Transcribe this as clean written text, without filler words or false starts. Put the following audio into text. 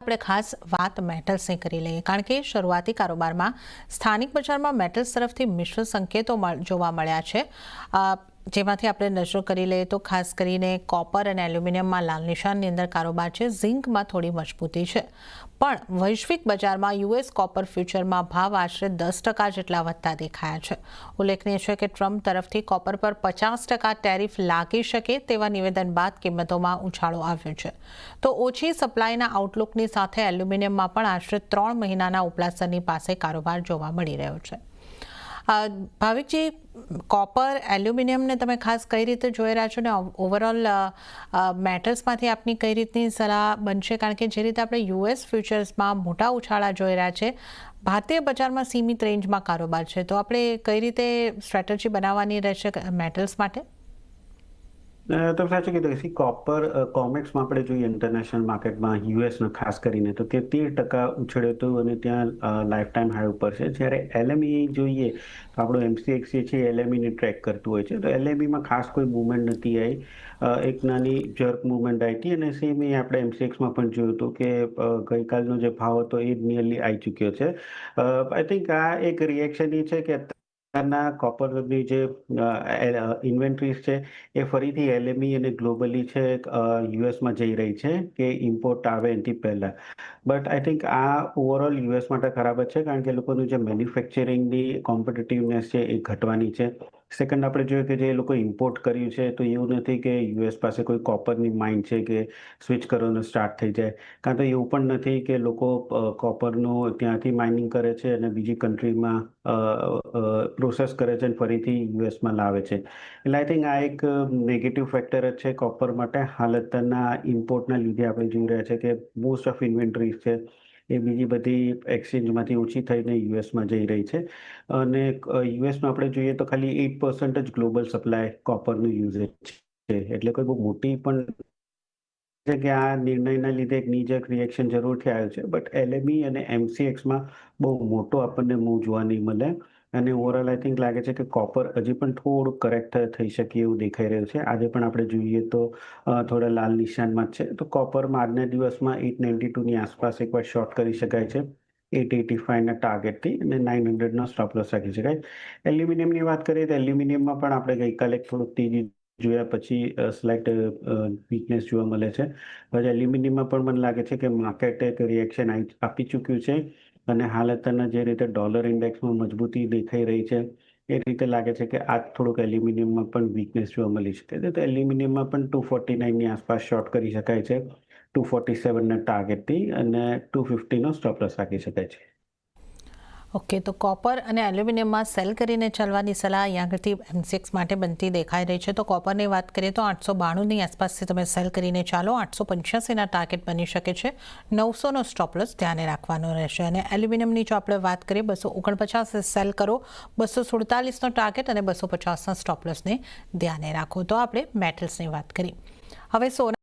આપણે ખાસ વાત મેટલ્સની કરી લઈએ કારણ કે શરૂઆતી કારોબારમાં સ્થાનિક બજારમાં મેટલ્સ તરફથી મિશ્ર સંકેતો જોવા મળ્યા છે, જેમાંથી આપણે નજર કરી લઈએ તો ખાસ કરીને કોપર અને એલ્યુમિનિયમમાં લાલ નિશાનની અંદર કારોબાર છે. ઝિંકમાં થોડી મજબૂતી છે, પણ વૈશ્વિક બજારમાં યુએસ કોપર ફ્યુચરમાં ભાવ આશરે 10% જેટલા વધતા દેખાયા છે. ઉલ્લેખનીય છે કે ટ્રમ્પ તરફથી કોપર પર 50% ટેરિફ લાગી શકે તેવા નિવેદન બાદ કિંમતોમાં ઉછાળો આવ્યો છે. તો ઓછી સપ્લાયના આઉટલુકની સાથે એલ્યુમિનિયમમાં પણ આશરે 3 મહિનાના ઉપલા સ્તરની પાસે કારોબાર જોવા મળી રહ્યો છે. ભાવિકજી, કોપર એલ્યુમિનિયમને તમે ખાસ કઈ રીતે જોઈ રહ્યા છો ને ઓવરઓલ મેટલ્સમાંથી આપની કઈ રીતની સલાહ બનશે? કારણ કે જે રીતે આપણે યુએસ ફ્યુચર્સમાં મોટા ઉછાળા જોઈ રહ્યા છે, ભારતીય બજારમાં સીમિત રેન્જમાં કારોબાર છે, તો આપણે કઈ રીતે સ્ટ્રેટેજી બનાવવાની રહેશે મેટલ્સ માટે? તો સાચું કીધું. કોપર કોમેક્સમાં આપણે જોઈએ ઇન્ટરનેશનલ માર્કેટમાં યુએસના ખાસ કરીને તો તે 13% ઉછળ્યું હતું અને ત્યાં લાઈફ ટાઈમ હાઈ ઉપર છે. જ્યારે એલએમઈ જોઈએ તો આપણું એમસીએક્સી છે એલએમઈને ટ્રેક કરતું હોય છે, તો એલએમઈમાં ખાસ કોઈ મુવમેન્ટ નથી આવી. એક નાની જર્ક મુવમેન્ટ આવી હતી અને સેમ એ આપણે એમસીએક્સમાં પણ જોયું હતું કે ગઈકાલનો જે ભાવ હતો એ જ નિયરલી આવી ચૂક્યો છે. આઈ થિંક આ એક રિએક્શન એ છે કે અત્યારના કોપરની જે ઇન્વેન્ટરીઝ છે એ ફરીથી એલએમઈ અને ગ્લોબલી છે યુએસમાં જઈ રહી છે કે ઇમ્પોર્ટ આવે એનાથી પહેલાં. બટ આઈ થિંક આ ઓવરઓલ યુએસ માટે ખરાબ જ છે, કારણ કે લોકોનું જે મેન્યુફેક્ચરિંગની કોમ્પિટિટિવનેસ છે એ ઘટવાની છે. સેકન્ડ, આપણે જોઈએ કે જે લોકો ઇમ્પોર્ટ કર્યું છે તો એવું નથી કે યુએસ પાસે કોઈ કોપરની માઇન છે કે સ્વિચ કરવાનું સ્ટાર્ટ થઈ જાય, કાં તો એવું પણ નથી કે લોકો કોપરનું ત્યાંથી માઇનિંગ કરે છે અને બીજી કન્ટ્રીમાં પ્રોસેસ કરે છે અને ફરીથી યુએસમાં લાવે છે. એટલે આઈ થિંક આ એક નેગેટિવ ફેક્ટર જ છે કોપર માટે. હાલ અત્યારના ઇમ્પોર્ટના લીધે આપણે જોઈ રહ્યા છે કે મોસ્ટ ઓફ ઇન્વેન્ટરીઝ છે એ બીજી બધી એક્સચેન્જમાંથી ઓછી થઈને યુએસમાં જઈ રહી છે. અને યુએસમાં આપણે જોઈએ તો ખાલી 8% જ ગ્લોબલ સપ્લાય કોપરનું યુઝેજ છે, એટલે કોઈ બહુ મોટી પણ છે કે આ નિર્ણયના લીધે એક નીજક રિએક્શન જરૂરથી આવ્યું છે. બટ એલએમઈ અને એમસીએક્સમાં બહુ મોટો આપણને મૂવ જોવા નહીં મળે. અને ઓવરઓલ આઈ થિંક લાગે છે કે કોપર હજી પણ થોડું કરેક્ટ થઈ શકે એવું દેખાઈ રહ્યું છે. આજે પણ આપણે જોઈએ તો થોડા લાલ નિશાનમાં જ છે. તો કોપરમાં આજના દિવસમાં 892ની આસપાસ એકવાર શોર્ટ કરી શકાય છે 885ના ટાર્ગેટથી, અને 900નો સ્ટોપ લોસ રાખી શકાય. એલ્યુમિનિયમની વાત કરીએ તો એલ્યુમિનિયમમાં પણ આપણે ગઈકાલે થોડુંક તેજી જોયા પછી સ્લાઇટ વીકનેસ જોવા મળે છે. પછી એલ્યુમિનિયમમાં પણ મને લાગે છે કે માર્કેટ એક રિએક્શન આપી ચૂક્યું છે અને હાલ અત્યારના જે રીતે ડોલર ઇન્ડેક્સમાં મજબૂતી દેખાઈ રહી છે એ રીતે લાગે છે કે આજ થોડુંક એલ્યુમિનિયમમાં પણ વીકનેસ જોવા મળી શકે છે. તો એલ્યુમિનિયમમાં પણ 249ની આસપાસ શોર્ટ કરી શકાય છે 247ના ટાર્ગેટથી, અને 250નો સ્ટોપ લોસ રાખી શકાય છે. ઓકે, તો કોપર અને એલ્યુમિનિયમમાં સેલ કરીને ચાલવાની સલાહ અહીંયા આગળથી એમસીએક્સ માટે બનતી દેખાઈ રહી છે. તો કોપરની વાત કરીએ તો 892ની આસપાસથી તમે સેલ કરીને ચાલો, 885ના ટાર્ગેટ બની શકે છે, 900નો સ્ટોપ લોસ ધ્યાને રાખવાનો રહેશે. અને એલ્યુમિનિયમની જો આપણે વાત કરીએ 249 સેલ કરો, 247નો ટાર્ગેટ અને 250ના સ્ટોપ લોસને ધ્યાને રાખો. તો આપણે મેટલ્સની વાત કરી. હવે સોના